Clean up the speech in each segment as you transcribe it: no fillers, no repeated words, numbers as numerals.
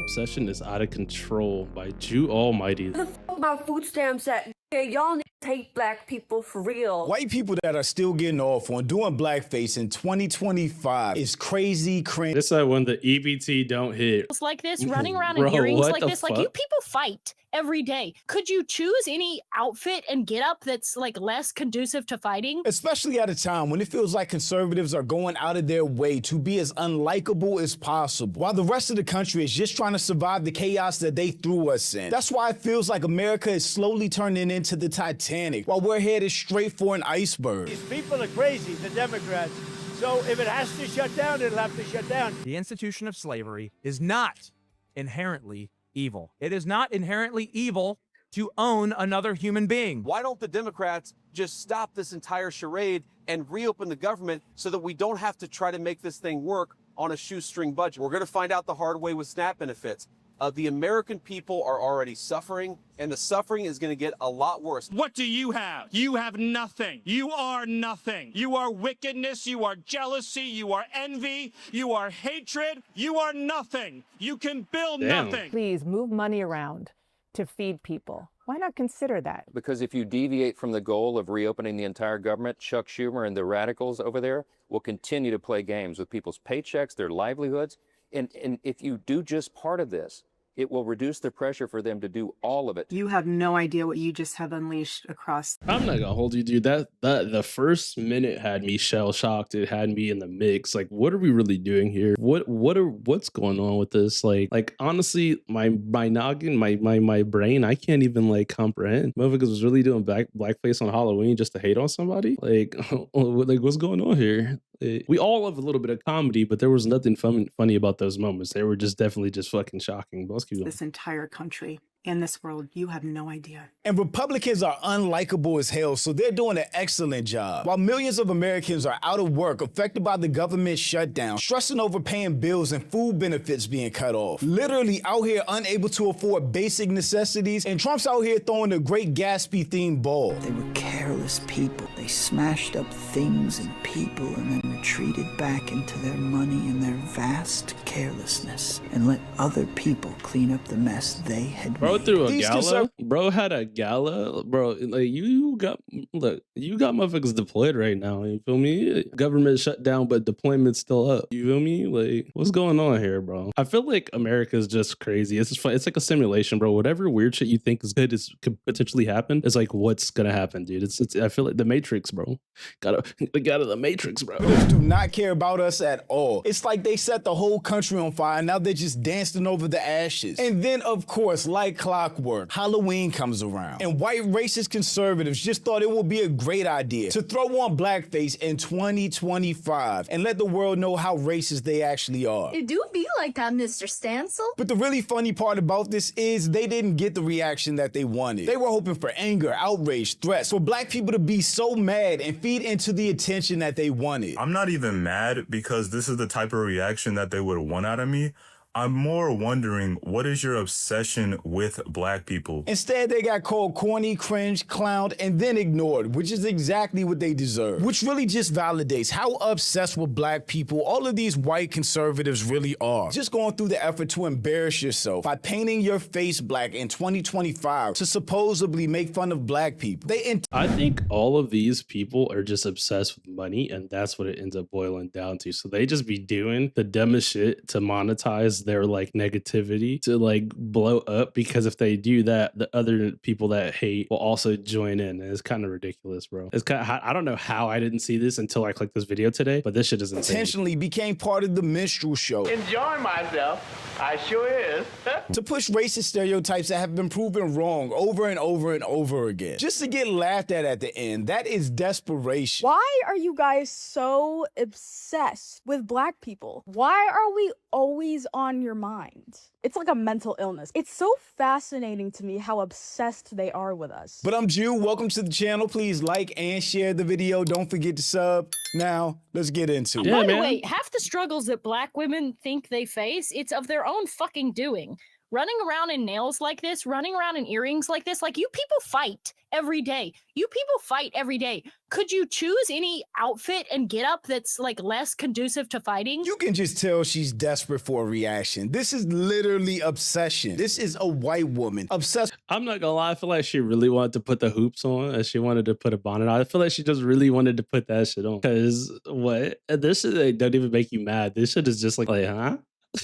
Obsession is out of control by Jew Almighty. The fuck about food stamps at? Y'all need to take black people for real. White people that are still getting off on doing blackface in 2025 is crazy cringe. This is when the EBT don't hit. It's like this, running around Bro, in earrings what like the this. Like, fuck? you people fight every day. Could you choose any outfit and get up that's like less conducive to fighting? Especially at a time when it feels like conservatives are going out of their way to be as unlikable as possible, while the rest of the country is just trying to survive the chaos that they threw us in. That's why it feels like America is slowly turning into the Titanic, while we're headed straight for an iceberg. These people are crazy, the Democrats. So if it has to shut down, it'll have to shut down. The institution of slavery is not inherently evil. It is not inherently evil to own another human being. Why don't the Democrats just stop this entire charade and reopen the government so that we don't have to try to make this thing work on a shoestring budget? We're going to find out the hard way with SNAP benefits. The American people are already suffering, and the suffering is going to get a lot worse. What do you have? You have nothing. You are nothing. You are wickedness. You are jealousy. You are envy. You are hatred. You are nothing. You can build nothing. Please move money around to feed people. Why not consider that? Because if you deviate from the goal of reopening the entire government, Chuck Schumer and the radicals over there will continue to play games with people's paychecks, their livelihoods. And if you do just part of this, it will reduce the pressure for them to do all of it. You have no idea what you just have unleashed across. I'm not gonna hold you, dude. That the first minute had me shell shocked. It had me in the mix. Like, what are we really doing here? What's going on with this? Like honestly, my noggin, my brain, I can't even like comprehend. Motherfuckers was really doing blackface on Halloween just to hate on somebody. Like what's going on here? We all love a little bit of comedy, but there was nothing funny about those moments. They were just definitely just fucking shocking. But let's keep going. This entire country and this world, you have no idea. And Republicans are unlikable as hell, so they're doing an excellent job. While millions of Americans are out of work, affected by the government shutdown, stressing over paying bills and food benefits being cut off, literally out here unable to afford basic necessities, and Trump's out here throwing the Great Gatsby themed ball. They were careless people. They smashed up things and people and then retreated back into their money and their vast carelessness and let other people clean up the mess they had made. Bro threw a gala. Bro had a gala. Bro, like you got motherfuckers deployed right now. You feel me? Government shut down, but deployment's still up. You feel me? Like, what's going on here, bro? I feel like America's just crazy. It's just fun. It's like a simulation, bro. Whatever weird shit you think is good could potentially happen. It's like what's gonna happen, dude. It's I feel like the Matrix, bro. Got out of the Matrix, bro. They do not care about us at all. It's like they set the whole country on fire. Now they're just dancing over the ashes. And then, of course, like clockwork, Halloween comes around, and white racist conservatives just thought it would be a great idea to throw on blackface in 2025 and let the world know how racist they actually are. It do be like that, Mr. Stancil. But the really funny part about this is they didn't get the reaction that they wanted. They were hoping for anger, outrage, threats, for black people to be so mad and feed into the attention that they wanted. I'm not even mad because this is the type of reaction that they would want out of me. I'm more wondering, what is your obsession with black people? Instead, they got called corny, cringe, clowned, and then ignored, which is exactly what they deserve. Which really just validates how obsessed with black people all of these white conservatives really are. Just going through the effort to embarrass yourself by painting your face black in 2025 to supposedly make fun of black people. I think all of these people are just obsessed with money, and that's what it ends up boiling down to. So they just be doing the dumbest shit to monetize their like negativity, to like blow up, because if they do that, the other people that hate will also join in. And it's kind of ridiculous, bro. It's kind of, I don't know how I didn't see this until I clicked this video today, but this shit is insane. Intentionally became part of the minstrel show. Enjoying myself. I sure is. To push racist stereotypes that have been proven wrong over and over and over again, just to get laughed at the end. That is desperation. Why are you guys so obsessed with black people? Why are we always on your mind? It's like a mental illness. It's so fascinating to me how obsessed they are with us. But I'm Jew. Welcome to the channel. Please like and share the video. Don't forget to sub. Now, let's get into it. By the way, half the struggles that black women think they face, it's of their own fucking doing. running around in nails like this, running around in earrings like this, like you people fight every day. You people fight every day. Could you choose any outfit and get up that's like less conducive to fighting? You can just tell she's desperate for a reaction. This is literally obsession. This is a white woman obsessed. I'm not gonna lie, I feel like she really wanted to put the hoops on and she wanted to put a bonnet on. I feel like she just really wanted to put that shit on. Cause what? This shit like, don't even make you mad. This shit is just like huh?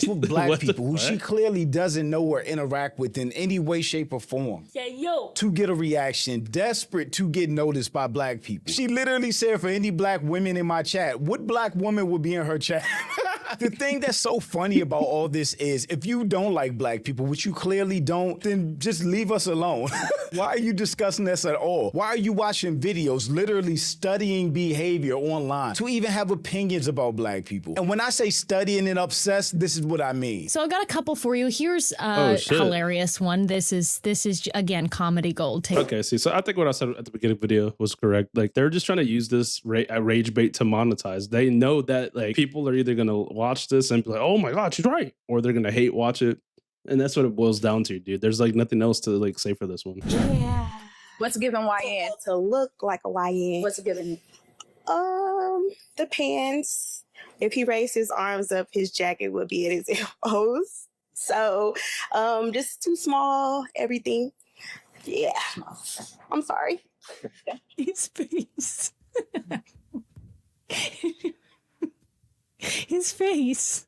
For black What the people who she fuck? clearly doesn't know or interact with in any way, shape, or form. Yeah, yo. To get a reaction, desperate to get noticed by black people. She literally said for any black women in my chat, what black woman would be in her chat? The thing that's so funny about all this is if you don't like black people, which you clearly don't, then just leave us alone. Why are you discussing this at all? Why are you watching videos, literally studying behavior online to even have opinions about black people? And when I say studying and obsessed, this is what I mean. So I got a couple for you. Here's Oh, a shit. hilarious one. This is again comedy gold. Take Okay, see, so I think what I said at the beginning of the video was correct. Like, they're just trying to use this rage bait to monetize. They know that, like, people are either going to watch this and be like, oh my God, she's right. Or they're going to hate watch it. And that's what it boils down to, dude. There's, like, nothing else to, like, say for this one. Yeah. What's given YN? To look like a YN. What's given? Depends. If he raised his arms up, his jacket would be at his elbows. So, just too small, everything. Yeah. I'm sorry. his face. His face.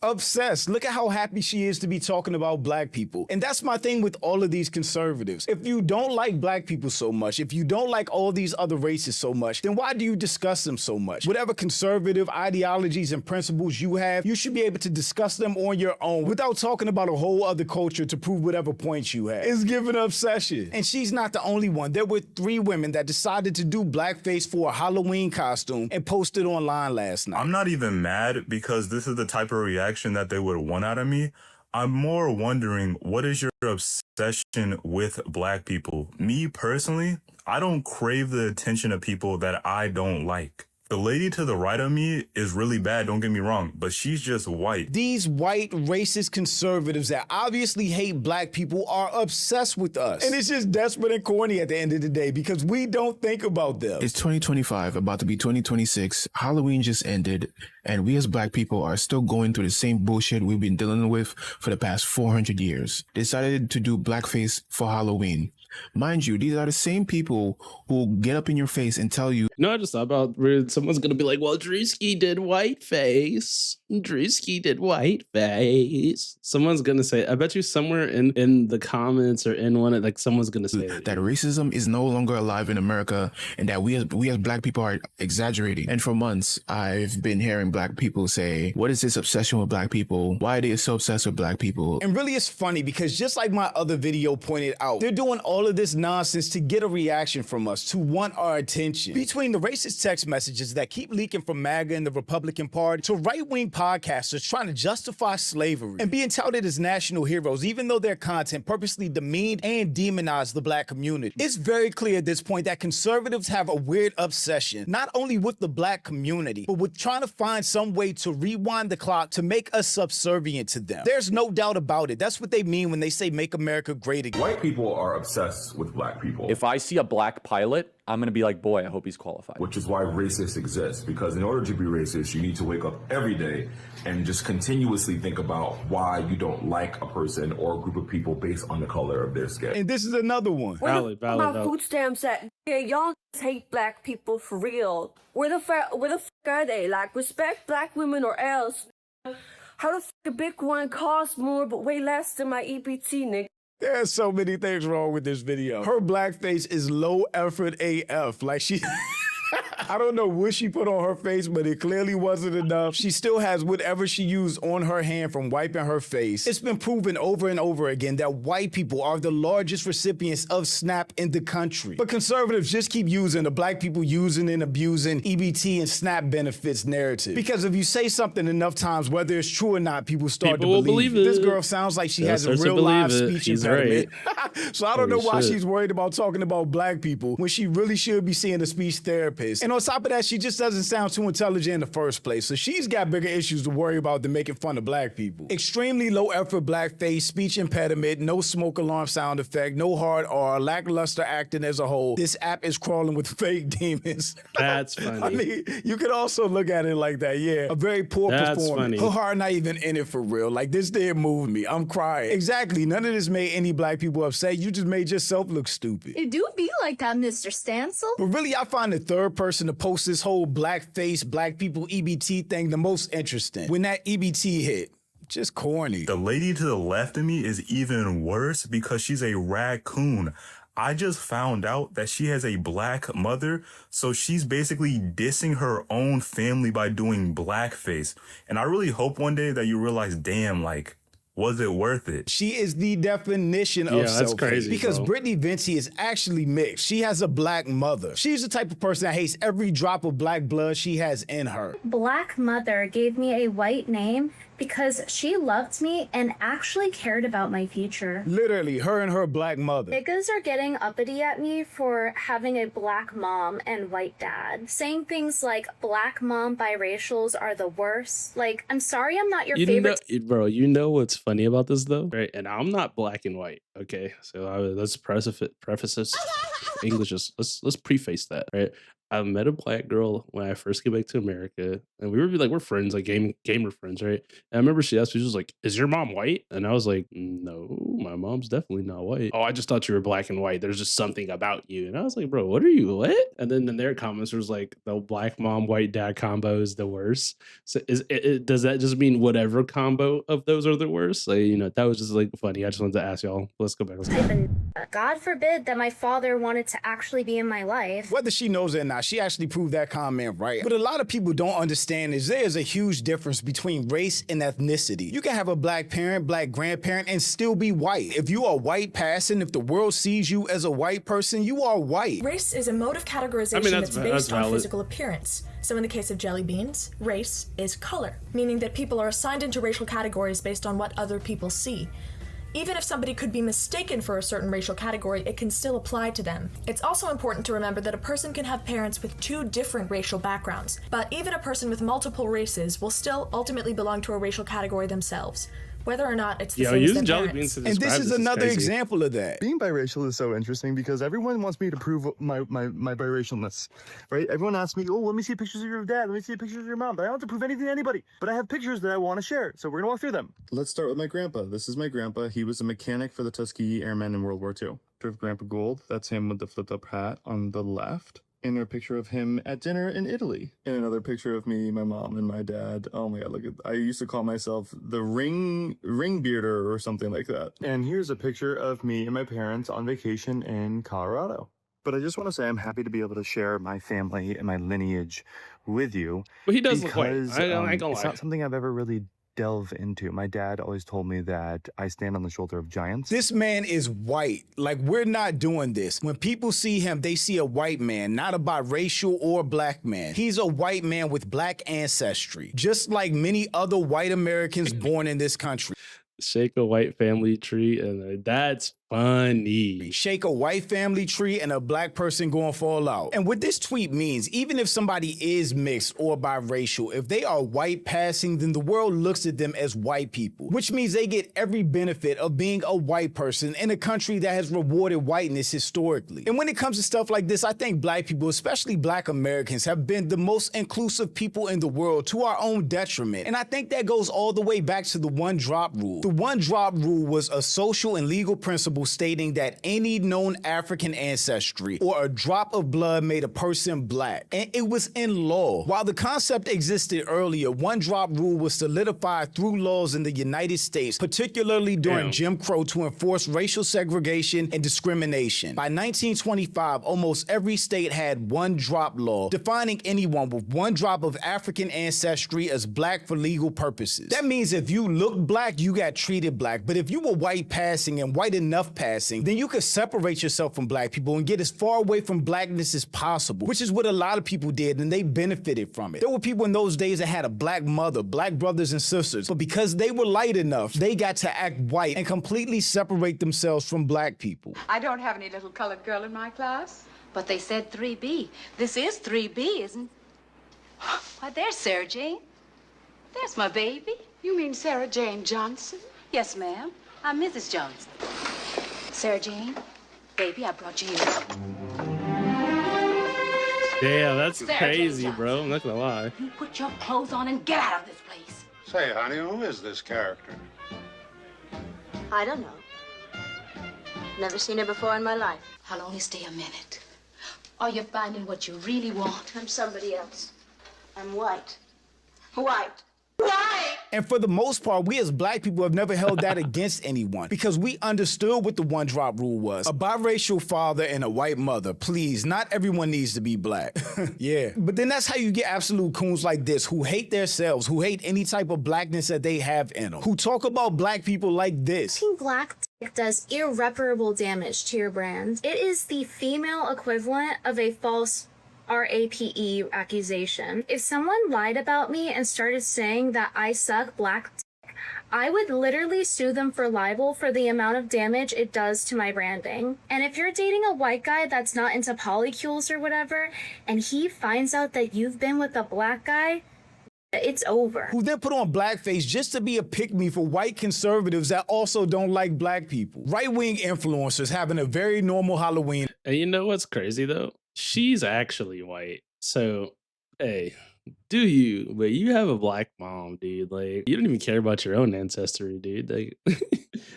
Obsessed. Look at how happy she is to be talking about black people. And that's my thing with all of these conservatives. If you don't like black people so much, if you don't like all these other races so much, then why do you discuss them so much? Whatever conservative ideologies and principles you have, you should be able to discuss them on your own without talking about a whole other culture to prove whatever points you have. It's given obsession. And she's not the only one. There were 3 women that decided to do blackface for a Halloween costume and posted online last night. I'm not even mad because this is the type of reaction that they would want out of me. I'm more wondering, what is your obsession with black people? Me personally, I don't crave the attention of people that I don't like. The lady to the right of me is really bad, don't get me wrong, but she's just white. These white racist conservatives that obviously hate black people are obsessed with us. And it's just desperate and corny at the end of the day because we don't think about them. It's 2025, about to be 2026. Halloween just ended, and we as black people are still going through the same bullshit we've been dealing with for the past 400 years. Decided to do blackface for Halloween. Mind you, these are the same people who get up in your face and tell you. No, I just thought about where someone's going to be like, well, Drewski did whiteface. Drewski did whiteface. Someone's going to say, I bet you somewhere in the comments or in one, like someone's going to say that racism is no longer alive in America and that we as black people are exaggerating. And for months, I've been hearing black people say, what is this obsession with black people? Why are they so obsessed with black people? And really it's funny because just like my other video pointed out, they're doing all of this nonsense to get a reaction from us, to want our attention. Between the racist text messages that keep leaking from MAGA and the Republican Party to right-wing podcasters trying to justify slavery and being touted as national heroes, even though their content purposely demeaned and demonized the black community. It's very clear at this point that conservatives have a weird obsession, not only with the black community, but with trying to find some way to rewind the clock to make us subservient to them. There's no doubt about it. That's what they mean when they say make America great again. White people are obsessed with black people. If I see a black pilot, I'm going to be like, boy, I hope he's qualified. Which is why racists exist, because in order to be racist, you need to wake up every day and just continuously think about why you don't like a person or a group of people based on the color of their skin. And this is another one. Where my food stamps at? Yeah, y'all hate black people for real. Where the fuck are they? Like, respect black women or else. How the fuck a big one costs more but way less than my EBT, nigga? There's so many things wrong with this video. Her blackface is low effort AF. Like she... I don't know what she put on her face, but it clearly wasn't enough. She still has whatever she used on her hand from wiping her face. It's been proven over and over again that white people are the largest recipients of SNAP in the country. But conservatives just keep using the black people using and abusing EBT and SNAP benefits narrative. Because if you say something enough times, whether it's true or not, people start to believe it. This girl sounds like she has a real live speech impediment. So I don't know why she's worried about talking about black people when she really should be seeing a speech therapist. And on top of that, she just doesn't sound too intelligent in the first place. So she's got bigger issues to worry about than making fun of black people. Extremely low effort blackface, speech impediment, no smoke alarm sound effect, no hard R, lackluster acting as a whole. This app is crawling with fake demons. That's funny. I mean, you could also look at it like that. Yeah, a very poor That's performance. funny. Her heart not even in it for real. Like, this didn't move me. I'm crying. Exactly. None of this made any black people upset. You just made yourself look stupid. It do be like that, Mr. Stancil. But really, I find the third person to post this whole blackface, black people EBT thing the most interesting. When that EBT hit, just corny. The lady to the left of me is even worse because she's a raccoon. I just found out that she has a black mother, so she's basically dissing her own family by doing blackface. And I really hope one day that you realize, damn, like, was it worth it? She is the definition of Yeah, that's self-hate. crazy, Because bro. Brittany Vinci is actually mixed. She has a black mother. She's the type of person that hates every drop of black blood she has in her. Black mother gave me a white name because she loved me and actually cared about my future. Literally, her and her black mother. Niggas are getting uppity at me for having a black mom and white dad, saying things like black mom biracials are the worst. Like, I'm sorry I'm not your favorite. Bro, you know what's funny about this though, right? And I'm not black and white, okay? So let's preface this. English, let's preface that, right? I met a black girl when I first came back to America, and we're friends, like gamer friends, right? And I remember she asked me, she was like, "Is your mom white?" And I was like, "No, my mom's definitely not white." "Oh, I just thought you were black and white. There's just something about you." And I was like, "Bro, what are you? What?" And then in their comments was like, "The black mom white dad combo is the worst." So does that just mean whatever combo of those are the worst? Like, that was just like funny. I just wanted to ask y'all. Let's go back. God forbid that my father wanted to actually be in my life. Whether she knows it or not, she actually proved that comment right. What a lot of people don't understand is there's a huge difference between race and ethnicity. You can have a black parent, black grandparent, and still be white. If you are white passing, if the world sees you as a white person, you are white. Race is a mode of categorization that's based on physical appearance. So in the case of jelly beans, race is color, meaning that people are assigned into racial categories based on what other people see. Even if somebody could be mistaken for a certain racial category, it can still apply to them. It's also important to remember that a person can have parents with two different racial backgrounds, but even a person with multiple races will still ultimately belong to a racial category themselves, whether or not it's the same as their parents. And this is another example of that. Being biracial is so interesting because everyone wants me to prove my biracialness, right? Everyone asks me, "Oh, let me see pictures of your dad. Let me see pictures of your mom." But I don't have to prove anything to anybody. But I have pictures that I want to share, so we're gonna walk through them. Let's start with my grandpa. This is my grandpa. He was a mechanic for the Tuskegee Airmen in World War II. Picture of Grandpa Gould. That's him with the flipped-up hat on the left. In a picture of him at dinner in Italy. In another picture of me, my mom, and my dad. Oh my god, look at, I used to call myself the ring bearder or something like that. And here's a picture of me and my parents on vacation in Colorado. But I just want to say I'm happy to be able to share my family and my lineage with you. But he does look white. because, I ain't gonna it's lie. not something I've ever really delve into. My dad always told me that I stand on the shoulder of giants. This man is white. Like, we're not doing this. When people see him, they see a white man, not a biracial or black man. He's a white man with black ancestry, just like many other white Americans born in this country. Shake a white family tree, and that's funny. Shake a white family tree and a black person going fall out. And what this tweet means, even if somebody is mixed or biracial, if they are white passing, then the world looks at them as white people, which means they get every benefit of being a white person in a country that has rewarded whiteness historically. And when it comes to stuff like this, I think black people, especially black Americans, have been the most inclusive people in the world to our own detriment. And I think that goes all the way back to the one drop rule. The one drop rule was a social and legal principle stating that any known African ancestry or a drop of blood made a person black. And it was in law. While the concept existed earlier, one drop rule was solidified through laws in the United States, particularly during Jim Crow, to enforce racial segregation and discrimination. By 1925, almost every state had one drop law, defining anyone with one drop of African ancestry as black for legal purposes. That means if you look black, you got treated black. But if you were white passing and white enough passing, then you could separate yourself from black people and get as far away from blackness as possible, which is what a lot of people did, and they benefited from it. There were people in those days that had a black mother, black brothers and sisters, but because they were light enough, they got to act white and completely separate themselves from black people. I don't have any little colored girl in my class. But they said 3B. This is 3B, isn't it? Why, there's Sarah Jane. There's my baby. You mean Sarah Jane Johnson? Yes, ma'am. I'm Mrs. Johnson. Sarah Jane, baby, I brought you here. Damn, that's Sarah crazy, Jane bro. I'm not gonna lie. You put your clothes on and get out of this place. Say, honey, who is this character? I don't know. Never seen her before in my life. I'll only stay a minute. Are you finding what you really want? I'm somebody else. I'm white. White. White! And for the most part, we as black people have never held that against anyone because we understood what the one drop rule was. A biracial father and a white mother. Please, not everyone needs to be black. Yeah. But then that's how you get absolute coons like this who hate themselves, who hate any type of blackness that they have in them, who talk about black people like this. Being black does irreparable damage to your brand. It is the female equivalent of a false RAPE accusation. If someone lied about me and started saying that I suck black dick, I would literally sue them for libel for the amount of damage it does to my branding. And if you're dating a white guy that's not into polycules or whatever, and he finds out that you've been with a black guy, it's over. Who then put on blackface just to be a pick-me for white conservatives that also don't like black people. Right-wing influencers having a very normal Halloween. And you know what's crazy though? She's actually white. So, hey, do you? But you have a black mom, dude. Like, you don't even care about your own ancestry, dude. Like,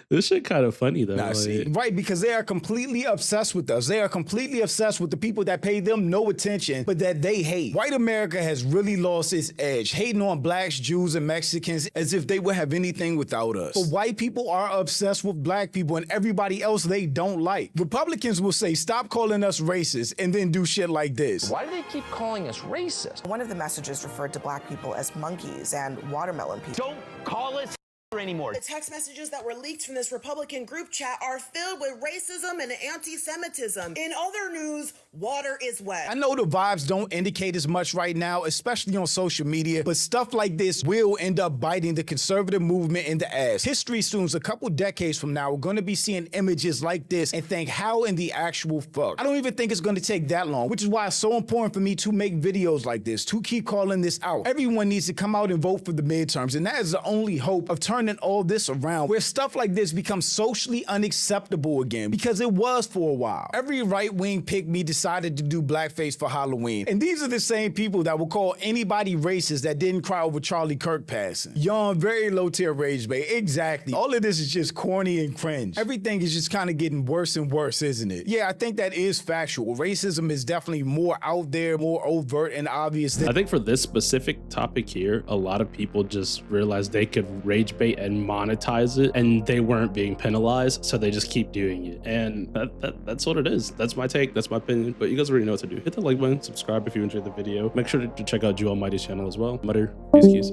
this shit kind of funny though. Nah, see, right, because they are completely obsessed with us. They are completely obsessed with the people that pay them no attention, but that they hate. White America has really lost its edge, hating on blacks, Jews, and Mexicans as if they would have anything without us. But white people are obsessed with black people and everybody else they don't like. Republicans will say, stop calling us racist, and then do shit like this. Why do they keep calling us racist? One of the messages referred to black people as monkeys and watermelon people. Don't call us anymore. The text messages that were leaked from this Republican group chat are filled with racism and anti-Semitism. In other news, water is wet. I know the vibes don't indicate as much right now, especially on social media, but stuff like this will end up biting the conservative movement in the ass. History students a couple decades from now are going to be seeing images like this and think, how in the actual fuck? I don't even think it's going to take that long, which is why it's so important for me to make videos like this, to keep calling this out. Everyone needs to come out and vote for the midterms, and that is the only hope of turning all this around, where stuff like this becomes socially unacceptable again, because it was for a while. Every right-wing pick-me decided to do blackface for Halloween, and these are the same people that will call anybody racist that didn't cry over Charlie Kirk passing. Yawn, very low-tier rage bait. Exactly. All of this is just corny and cringe. Everything is just kind of getting worse and worse, isn't it? Yeah, I think that is factual. Racism is definitely more out there, more overt and obvious than— I think for this specific topic here, a lot of people just realized they could rage bait and monetize it, and they weren't being penalized, so they just keep doing it. And that's what it is. That's my take, that's my opinion, but you guys already know what to do. Hit the like button, subscribe if you enjoyed the video. Make sure to check out Joe Almighty's channel as well. Mutter, peace, keys.